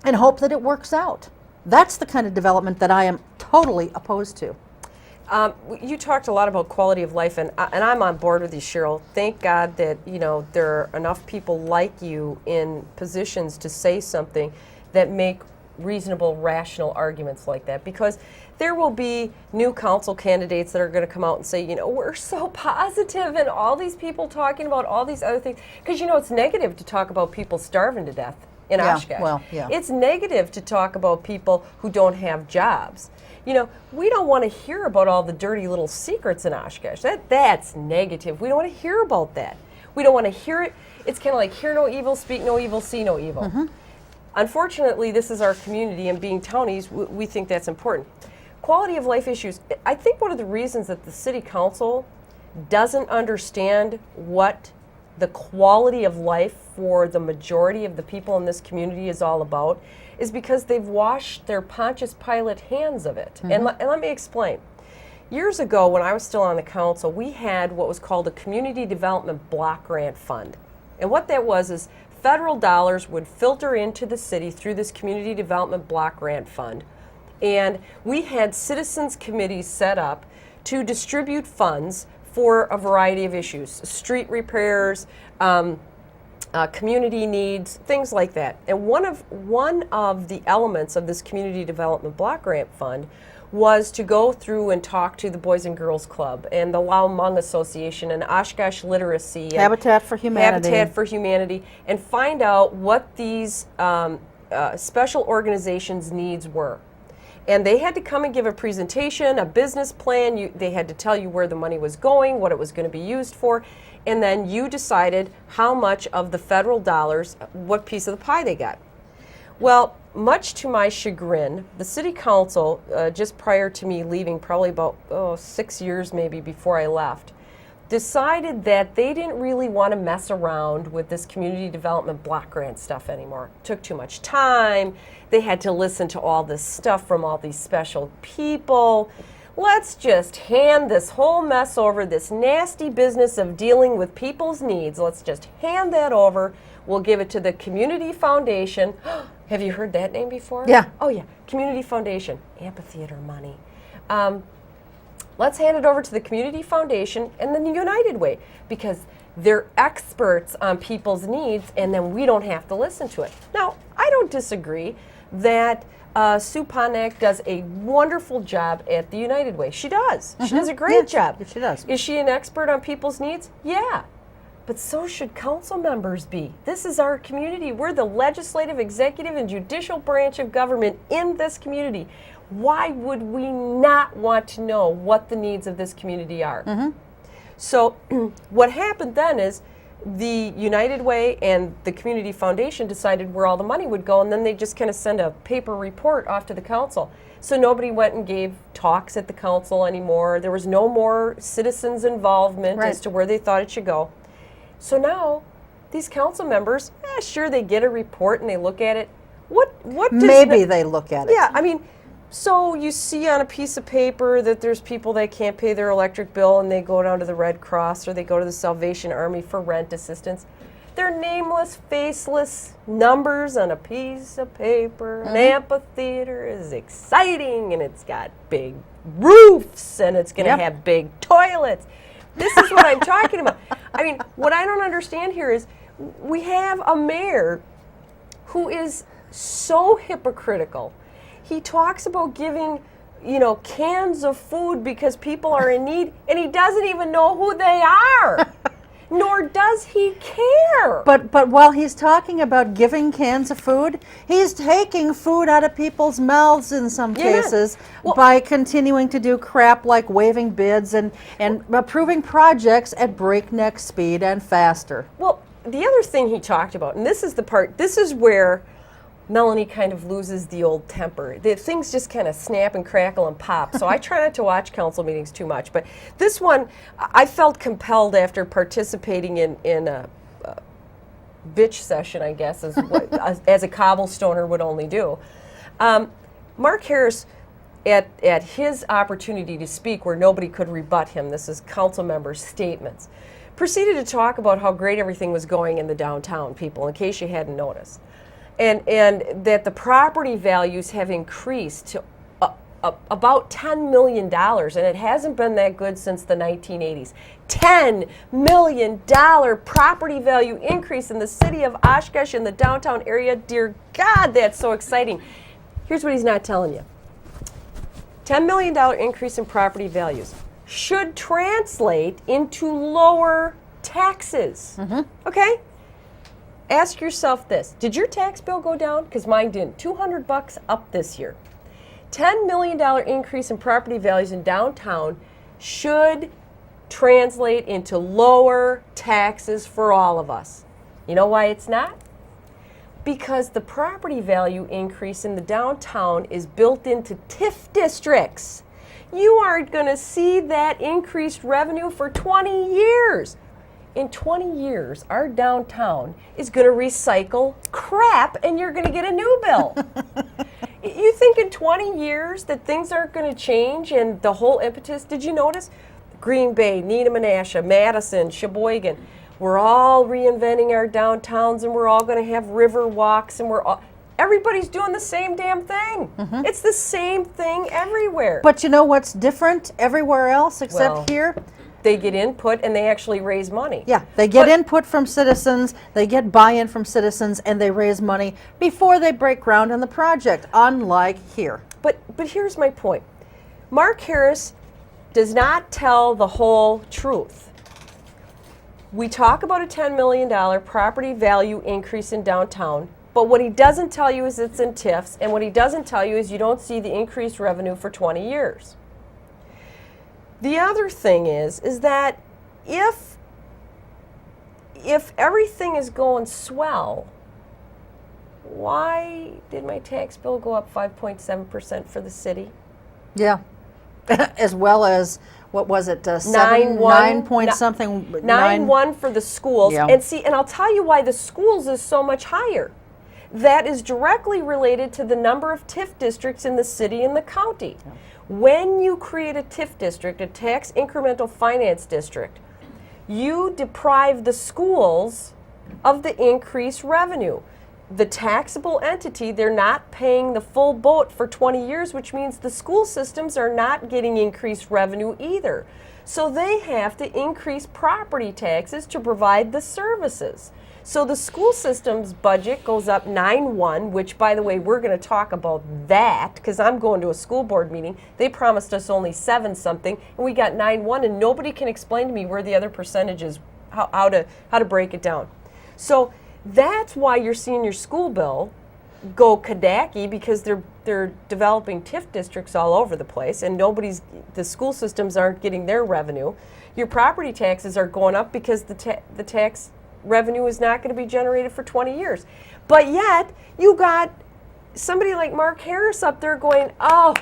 and hope that it works out. That's the kind of development that I am totally opposed to. You talked a lot about quality of life, and I'm on board with you, Cheryl. Thank God that, you know, there are enough people like you in positions to say something that make reasonable, rational arguments like that, because there will be new council candidates that are going to come out and say, you know, we're so positive, and all these people talking about all these other things, because, you know, it's negative to talk about people starving to death in Oshkosh. Well, yeah. It's negative to talk about people who don't have jobs. You know, we don't want to hear about all the dirty little secrets in Oshkosh. That's negative. We don't want to hear about that. We don't want to hear it. It's kind of like hear no evil, speak no evil, see no evil. Mm-hmm. Unfortunately, this is our community, and being townies, we think that's important. Quality of life issues. I think one of the reasons that the city council doesn't understand what the quality of life for the majority of the people in this community is all about is because they've washed their Pontius Pilate hands of it. Mm-hmm. And let me explain. Years ago, when I was still on the council, we had what was called a Community Development Block Grant Fund. And what that was is federal dollars would filter into the city through this community development block grant fund. And we had citizens committees set up to distribute funds for a variety of issues, street repairs, community needs, things like that. And one of the elements of this community development block grant fund was to go through and talk to the Boys and Girls Club and the Lao Hmong Association and Oshkosh Literacy and Habitat for Humanity, and find out what these special organizations' needs were. And they had to come and give a presentation, a business plan. They had to tell you where the money was going, what it was going to be used for, and then you decided how much of the federal dollars, what piece of the pie they got. Well, much to my chagrin, the city council, just prior to me leaving, probably about 6 years maybe before I left, decided that they didn't really want to mess around with this community development block grant stuff anymore. It took too much time. They had to listen to all this stuff from all these special people. Let's just hand this whole mess over, this nasty business of dealing with people's needs. Let's just hand that over. We'll give it to the Community Foundation. Have you heard that name before? Yeah. Oh, yeah. Community Foundation. Amphitheater money. Let's hand it over to the Community Foundation and then the United Way, because they're experts on people's needs, and then we don't have to listen to it. Now, I don't disagree that Sue Ponak does a wonderful job at the United Way. She does. She does a great job. She does. Is she an expert on people's needs? Yeah. But so should council members be. This is our community. We're the legislative, executive, and judicial branch of government in this community. Why would we not want to know what the needs of this community are? So what happened then is the United Way and the Community Foundation decided where all the money would go, and then they just kind of send a paper report off to the council. So nobody went and gave talks at the council anymore. There was no more citizens' involvement as to where they thought it should go. So now these council members, sure, they get a report and they look at it. What does Maybe they look at it. Yeah, I mean, so you see on a piece of paper that there's people that can't pay their electric bill and they go down to the Red Cross or they go to the Salvation Army for rent assistance. They're nameless, faceless numbers on a piece of paper. An amphitheater is exciting and it's got big roofs and it's going to have big toilets. This is what I'm talking about. I mean, what I don't understand here is we have a mayor who is so hypocritical. He talks about giving, cans of food because people are in need, and he doesn't even know who they are. Nor does he care. But while he's talking about giving cans of food, he's taking food out of people's mouths in some cases by continuing to do crap like waiving bids and approving projects at breakneck speed and faster. Well, the other thing he talked about, and this is where Melanie kind of loses the old temper. The things just kind of snap and crackle and pop. So I try not to watch council meetings too much. But this one, I felt compelled after participating in a bitch session, I guess, as a cobblestoner would only do. Mark Harris, at his opportunity to speak where nobody could rebut him, this is council members' statements, proceeded to talk about how great everything was going in the downtown, people, in case you hadn't noticed. And that the property values have increased to about $10 million, and it hasn't been that good since the 1980s. $10 million property value increase in the city of Oshkosh in the downtown area. Dear God, that's so exciting. Here's what he's not telling you. $10 million increase in property values should translate into lower taxes. Okay? Ask yourself this. Did your tax bill go down? Because mine didn't. $200 up this year. $10 million increase in property values in downtown should translate into lower taxes for all of us. You know why it's not? Because the property value increase in the downtown is built into TIF districts. You aren't going to see that increased revenue for 20 years. In 20 years, our downtown is going to recycle crap and you're going to get a new bill. You think in 20 years that things aren't going to change and the whole impetus, did you notice? Green Bay, Neenah-Menasha, Madison, Sheboygan. we're all reinventing our downtowns, and we're all going to have river walks, and everybody's doing the same damn thing. It's the same thing everywhere. But you know what's different everywhere else except Well, here? they get input and they actually raise money. Yeah, they get input from citizens, they get buy-in from citizens, and they raise money before they break ground on the project, unlike here. But here's my point. Mark Harris does not tell the whole truth. We talk about a $10 million property value increase in downtown, but what he doesn't tell you is it's in TIFs, and what he doesn't tell you is you don't see the increased revenue for 20 years. The other thing is that if everything is going swell, why did my tax bill go up 5.7% for the city? Yeah, as well as, what was it, 9 point something? 9.1 for the schools. Yeah. And I'll tell you why the schools is so much higher. That is directly related to the number of TIF districts in the city and the county. Yeah. When you create a TIF district, a tax incremental finance district, you deprive the schools of the increased revenue. The taxable entity, they're not paying the full boat for 20 years, which means the school systems are not getting increased revenue either. So they have to increase property taxes to provide the services. So the school system's budget goes up 9.1, which, by the way, we're going to talk about that because I'm going to a school board meeting. They promised us only 7 something, and we got 9.1, and nobody can explain to me where the other percentage is, how to break it down. So that's why you're seeing your school bill go kadaki, because they're developing TIF districts all over the place, and the school systems aren't getting their revenue. Your property taxes are going up because the tax revenue is not going to be generated for 20 years. But yet, you got somebody like Mark Harris up there going, oh,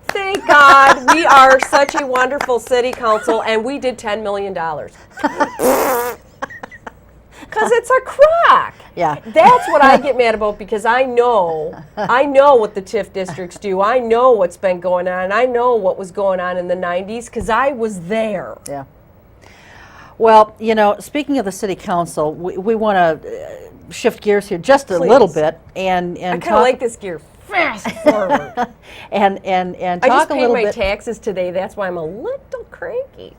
thank God we are such a wonderful city council and we did $10 million. Because it's a crock. Yeah. That's what I get mad about, because I know what the TIF districts do. I know what's been going on. I know what was going on in the 90s because I was there. Yeah. Well, you know, speaking of the city council, we want to shift gears here just a little bit and I kind of like this gear. Fast forward. and talk a little bit. I just paid my taxes today. That's why I'm a little cranky.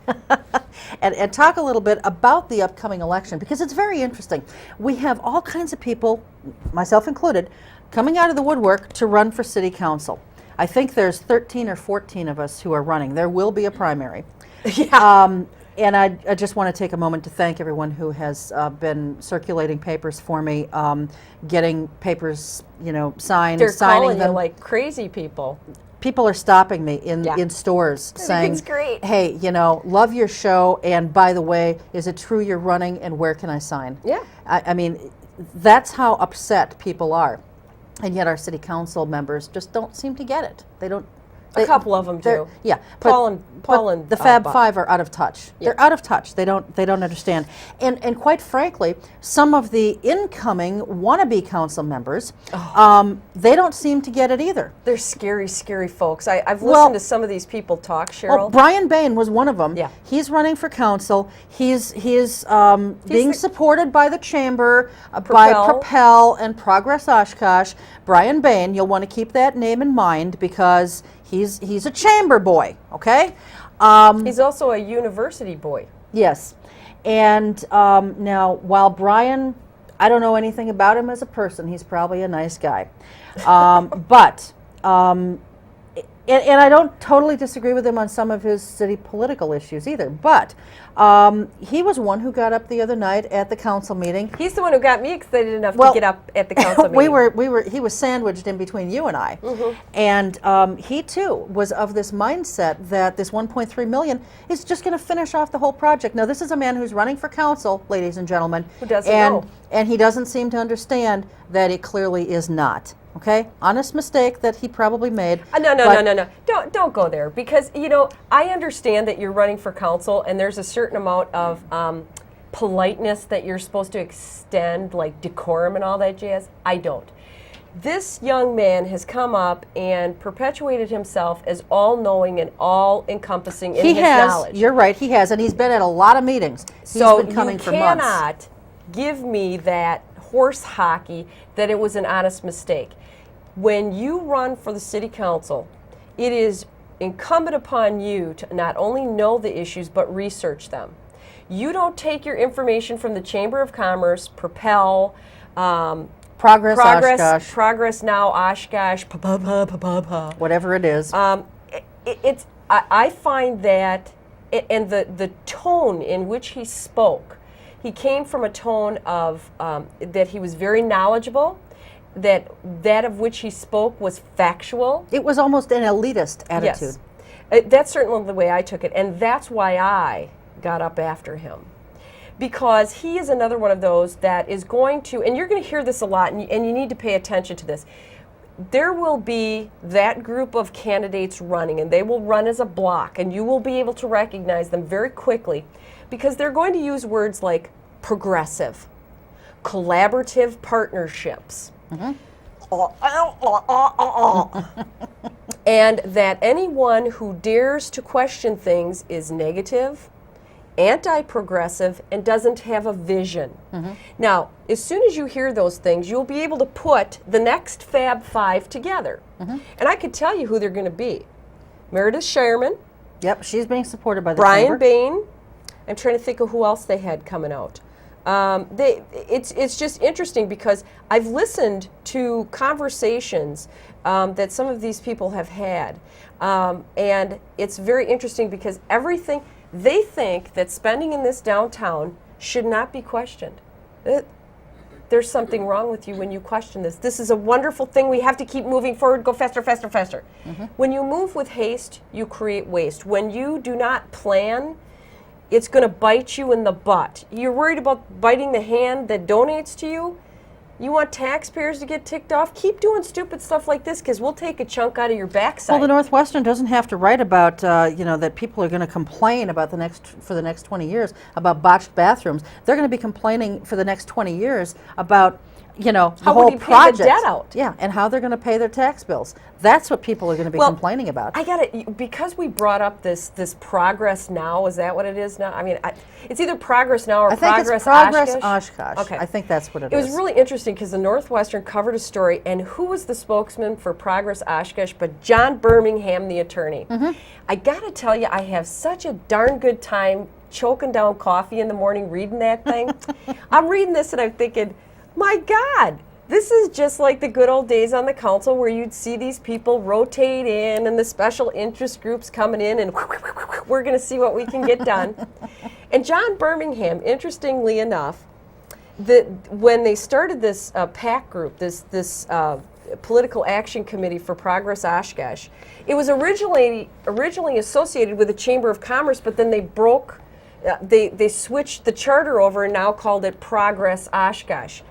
and talk a little bit about the upcoming election, because it's very interesting. We have all kinds of people, myself included, coming out of the woodwork to run for city council. I think there's 13 or 14 of us who are running. There will be a primary. Yeah. And I just want to take a moment to thank everyone who has been circulating papers for me, getting papers, signed, They're signing calling them. you like crazy people. People are stopping me in stores saying, it's great. hey, love your show, and by the way, is it true you're running, and where can I sign? Yeah. I mean, that's how upset people are. And yet our city council members just don't seem to get it. They don't. A couple of them do. Yeah, Paul and the Fab Five are out of touch. Yeah. They're out of touch. They don't understand. And quite frankly, some of the incoming wannabe council members, they don't seem to get it either. They're scary, scary folks. I've listened to some of these people talk, Cheryl. Well, Brian Bain was one of them. Yeah. He's running for council. He's being supported by the chamber, by Propel and Progress Oshkosh. Brian Bain, you'll want to keep that name in mind because he's a chamber boy, okay? He's also a university boy. Yes. And now, while Brian, I don't know anything about him as a person. He's probably a nice guy. And I don't totally disagree with him on some of his city political issues either. But he was one who got up the other night at the council meeting. He's the one who got me excited enough to get up at the council meeting. He was sandwiched in between you and I. Mm-hmm. And he too was of this mindset that this $1.3 million is just going to finish off the whole project. Now, this is a man who's running for council, ladies and gentlemen. Who doesn't know. And he doesn't seem to understand that it clearly is not. Okay, honest mistake that he probably made. No. Don't go there, because I understand that you're running for council, and there's a certain amount of politeness that you're supposed to extend, like decorum and all that jazz. I don't. This young man has come up and perpetuated himself as all-knowing and all-encompassing in his knowledge. You're right, he has, and he's been at a lot of meetings. So he's been coming for you months. cannot give me that horse hockey that it was an honest mistake. When you run for the city council, it is incumbent upon you to not only know the issues, but research them. You don't take your information from the Chamber of Commerce, Propel, Progress Oshkosh. Progress Now, Oshkosh, Whatever it is. I find that, and the tone in which he spoke, he came from a tone of that he was very knowledgeable, that of which he spoke was factual. It was almost an elitist attitude. Yes. That's certainly the way I took it, and that's why I got up after him. Because he is another one of those that is going to, and you're going to hear this a lot, and you need to pay attention to this. There will be that group of candidates running, and they will run as a block, and you will be able to recognize them very quickly because they're going to use words like progressive, collaborative partnerships, and that anyone who dares to question things is negative, anti-progressive, and doesn't have a vision. Now, as soon as you hear those things, you'll be able to put the next Fab Five together. And I could tell you who they're going to be. Meredith Sherman. Yep, she's being supported by the Brian chamber. Bain. I'm trying to think of who else they had coming out. It's just interesting because I've listened to conversations that some of these people have had. And it's very interesting because everything, they think that spending in this downtown should not be questioned. There's something wrong with you when you question this. This is a wonderful thing. We have to keep moving forward. Go faster, faster, faster. When you move with haste, you create waste. When you do not plan, it's going to bite you in the butt. You're worried about biting the hand that donates to you? You want taxpayers to get ticked off? Keep doing stupid stuff like this because we'll take a chunk out of your backside. Well, the Northwestern doesn't have to write about, that people are going to complain about for the next 20 years about botched bathrooms. They're going to be complaining for the next 20 years about, the How whole would he pay the project. debt out? Yeah, and how they're going to pay their tax bills. That's what people are going to be complaining about. I got it because we brought up this Progress Now. Is that what it is now? I mean, it's either Progress Now or I think Progress it's Progress Oshkosh. Okay. I think that's what it It is. was really interesting because the Northwestern covered a story, and who was the spokesman for Progress Oshkosh but John Birmingham, the attorney. I got to tell you, I have such a darn good time choking down coffee in the morning reading that thing. I'm reading this and I'm thinking, my God, this is just like the good old days on the council where you'd see these people rotate in and the special interest groups coming in and we're going to see what we can get done. And John Birmingham, interestingly enough, when they started this PAC group, this Political Action Committee for Progress Oshkosh, it was originally associated with the Chamber of Commerce, but then they switched the charter over and now called it Progress Oshkosh.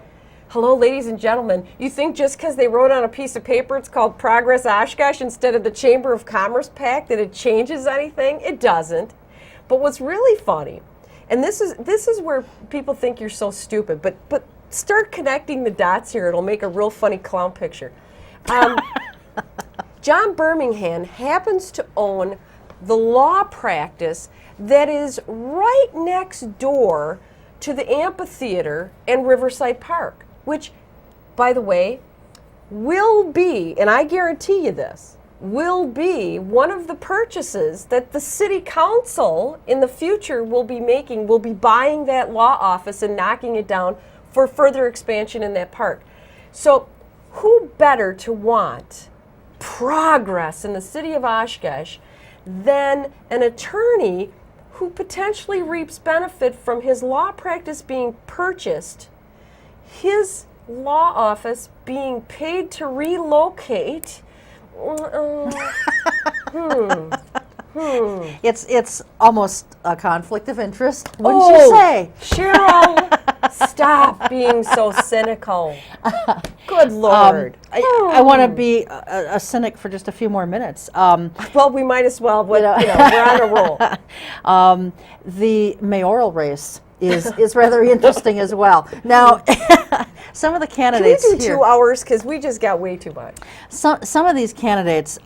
Hello, ladies and gentlemen. You think just because they wrote on a piece of paper it's called Progress Oshkosh instead of the Chamber of Commerce PAC that it changes anything? It doesn't. But what's really funny, and this is where people think you're so stupid, but start connecting the dots here. It'll make a real funny clown picture. John Birmingham happens to own the law practice that is right next door to the amphitheater and Riverside Park, which, by the way, will be, and I guarantee you this, will be one of the purchases that the city council in the future will be making, will be buying that law office and knocking it down for further expansion in that park. So who better to want progress in the city of Oshkosh than an attorney who potentially reaps benefit from his law practice being purchased, his law office being paid to relocate. It's almost a conflict of interest, wouldn't you say? Cheryl, stop being so cynical. Good Lord. I want to be a cynic for just a few more minutes. Well, we might as well, but we're on a roll. The mayoral race is rather interesting as well. Now, some of the Can we candidates do here, 2 hours? Because we just got way too much. some of these candidates,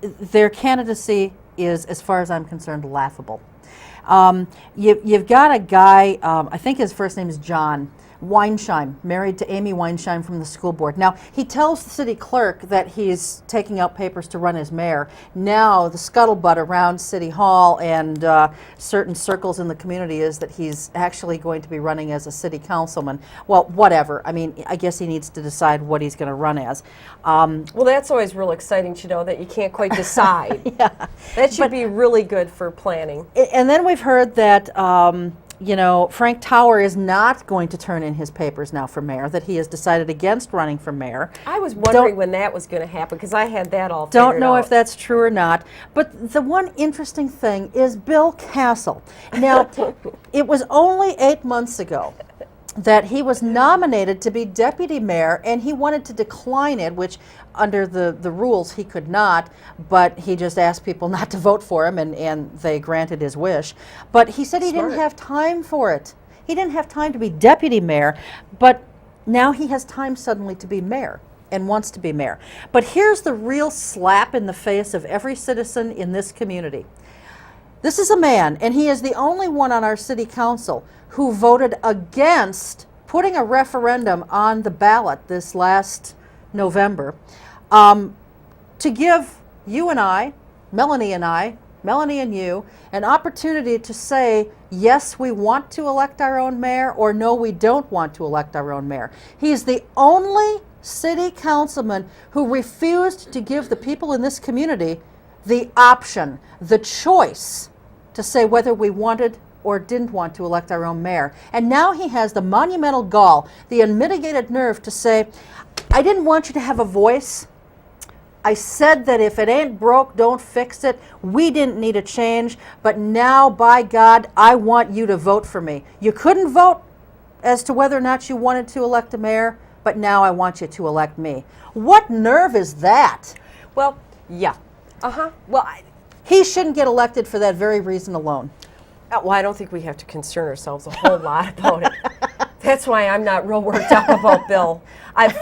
their candidacy is, as far as I'm concerned, laughable. You've got a guy, I think his first name is John Weinsheim, married to Amy Weinsheim from the school board. Now, he tells the city clerk that he's taking out papers to run as mayor. Now, the scuttlebutt around City Hall and certain circles in the community is that he's actually going to be running as a city councilman. Well, whatever. I mean, I guess he needs to decide what he's going to run as. Well, that's always real exciting to know that you can't quite decide. Yeah. That should be really good for planning. And then we've heard that Frank Tower is not going to turn in his papers now for mayor, that he has decided against running for mayor. I was wondering when that was going to happen because I had that all figured Don't know out. if that's true or not. But the one interesting thing is Bill Castle. Now, it was only 8 months ago that he was nominated to be deputy mayor, and he wanted to decline it, which under the rules he could not, but he just asked people not to vote for him, and they granted his wish. But he said he didn't have time for it. He didn't have time to be deputy mayor, but now he has time suddenly to be mayor and wants to be mayor. But here's the real slap in the face of every citizen in this community. This is a man, and he is the only one on our city council who voted against putting a referendum on the ballot this last November to give you and I, Melanie and you, an opportunity to say, yes, we want to elect our own mayor, or no, we don't want to elect our own mayor. He's the only city councilman who refused to give the people in this community the option, the choice to say whether we wanted or didn't want to elect our own mayor. And now he has the monumental gall, the unmitigated nerve to say, I didn't want you to have a voice. I said that if it ain't broke, don't fix it. We didn't need a change, but now, by God, I want you to vote for me. You couldn't vote as to whether or not you wanted to elect a mayor, but now I want you to elect me. What nerve is that? Well, yeah. Well, he shouldn't get elected for that very reason alone. Well, I don't think we have to concern ourselves a whole lot about it. That's why I'm not real worked up about Bill.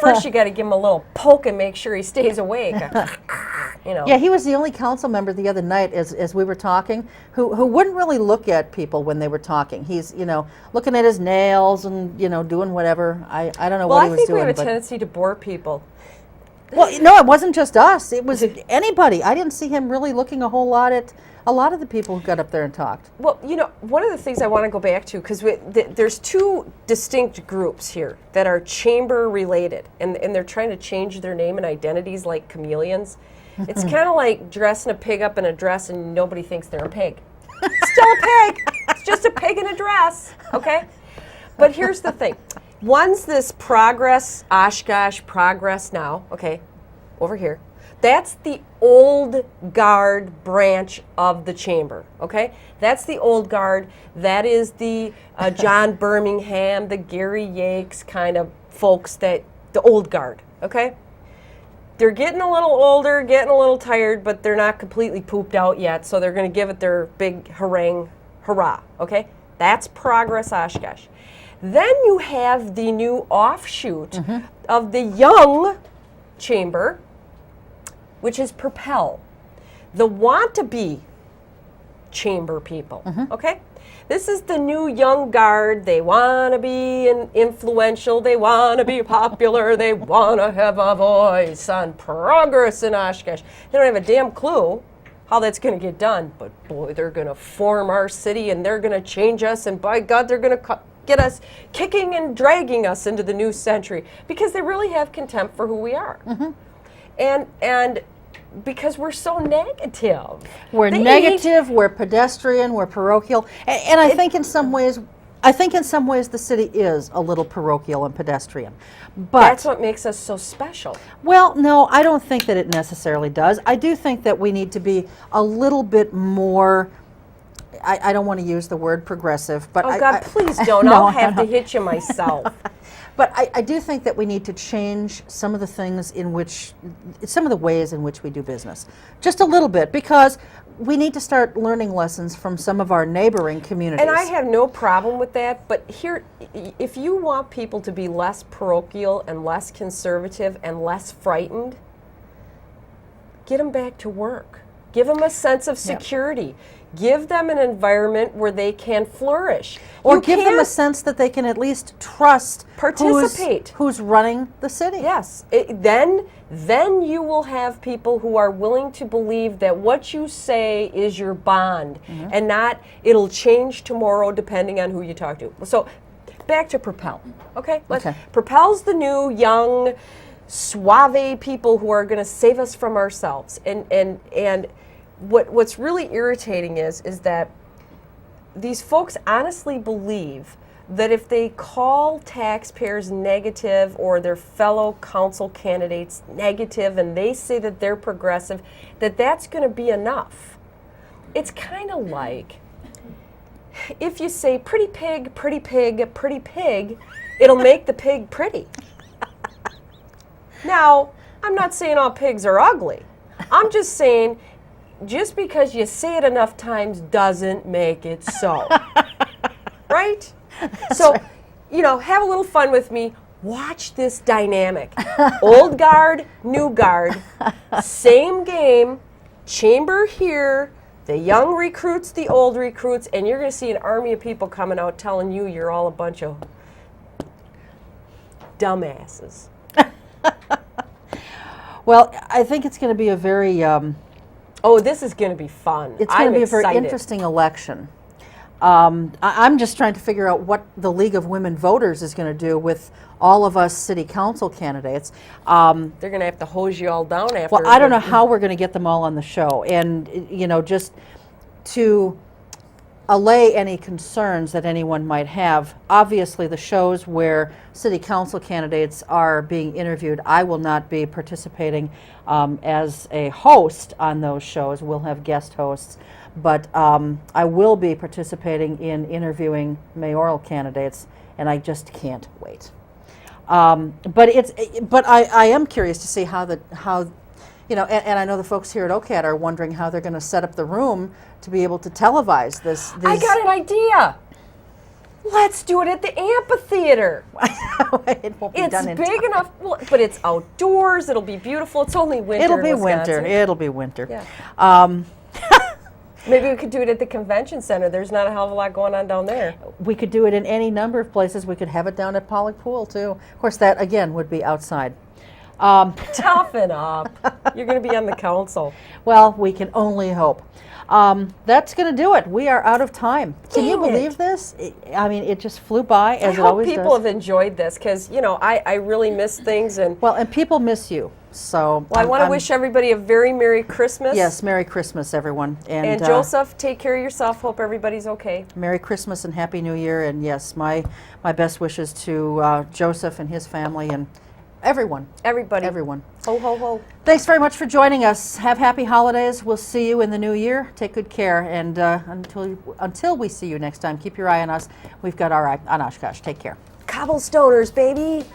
First, you got to give him a little poke and make sure he stays awake. Yeah, he was the only council member the other night, as we were talking, who wouldn't really look at people when they were talking. He's looking at his nails and doing whatever. I don't know what he was doing. Well, I think we have a tendency to bore people. Well, no, it wasn't just us. It was anybody. I didn't see him really looking a whole lot at a lot of the people who got up there and talked. Well, one of the things I want to go back to, because there's two distinct groups here that are chamber related, and they're trying to change their name and identities like chameleons. It's kind of like dressing a pig up in a dress and nobody thinks they're a pig. It's still a pig. It's just a pig in a dress, okay? But here's the thing. One's this Progress, Oshkosh, Progress Now, okay, over here. That's the old guard branch of the chamber, okay? That's the old guard. That is the John Birmingham, the Gary Yakes kind of folks, the old guard, okay? They're getting a little older, getting a little tired, but they're not completely pooped out yet, so they're going to give it their big harangue, hurrah, okay? That's Progress Oshkosh. Then you have the new offshoot of the young chamber, which is Propel, the want-to-be chamber people, okay? This is the new young guard. They want to be influential. They want to be popular. They want to have a voice on progress in Oshkosh. They don't have a damn clue how that's going to get done, but boy, they're going to form our city, and they're going to change us, and by God, they're going to get us kicking and dragging us into the new century, because they really have contempt for who we are. And because we're so negative. We're negative, we're pedestrian, we're parochial, and I think in some ways the city is a little parochial and pedestrian. But that's what makes us so special. Well, no, I don't think that it necessarily does. I do think that we need to be a little bit more, I don't want to use the word progressive, but God, please don't. No, I'll have to hit you myself. But I do think that we need to change some of the things some of the ways in which we do business. Just a little bit, because we need to start learning lessons from some of our neighboring communities. And I have no problem with that, but here, if you want people to be less parochial and less conservative and less frightened, get them back to work. Give them a sense of security. Give them an environment where they can flourish. Or give them a sense that they can at least trust participate. Who's running the city. Yes. Then you will have people who are willing to believe that what you say is your bond, and not it'll change tomorrow depending on who you talk to. So back to Propel. Okay? Propel's the new young suave people who are going to save us from ourselves. And what's really irritating is that these folks honestly believe that if they call taxpayers negative or their fellow council candidates negative and they say that they're progressive, that's going to be enough. It's kind of like if you say pretty pig, pretty pig, pretty pig, it'll make the pig pretty. Now, I'm not saying all pigs are ugly. I'm just saying just because you say it enough times doesn't make it so. Right? So, have a little fun with me. Watch this dynamic. Old guard, new guard, same game, chamber here, the young recruits, the old recruits, and you're going to see an army of people coming out telling you you're all a bunch of dumbasses. Well, I think it's going to be a very... this is going to be fun. It's going to be a very interesting election. I'm just trying to figure out what the League of Women Voters is going to do with all of us city council candidates. They're going to have to hose you all down after. Well, I don't know how we're going to get them all on the show. And, just to allay any concerns that anyone might have, obviously the shows where city council candidates are being interviewed, I will not be participating as a host on those shows. We'll have guest hosts. But I will be participating in interviewing mayoral candidates, and I just can't wait. But I am curious to see how and I know the folks here at OCAD are wondering how they're going to set up the room to be able to televise this. I got an idea. Let's do it at the amphitheater. It won't be done in It's big time. enough, but it's outdoors. It'll be beautiful. It's only winter. It'll be in Wisconsin. winter. It'll be winter. Yeah. Maybe we could do it at the convention center. There's not a hell of a lot going on down there. We could do it in any number of places. We could have it down at Pollock Pool, too. Of course, that, again, would be outside. Toughen up. You're going to be on the council. Well, we can only hope. That's going to do it. We are out of time. Can you believe this? I mean, it just flew by, as it always does. I hope people have enjoyed this because, I really miss things. And people miss you. So I want to wish everybody a very Merry Christmas. Yes, Merry Christmas, everyone. And Joseph, take care of yourself. Hope everybody's okay. Merry Christmas and Happy New Year. And yes, my best wishes to Joseph and his family and everyone. Everybody. Everyone. Ho, ho, ho. Thanks very much for joining us. Have happy holidays. We'll see you in the new year. Take good care. And until we see you next time, keep your eye on us. We've got our eye on Oshkosh. Take care. Cobblestoners, baby.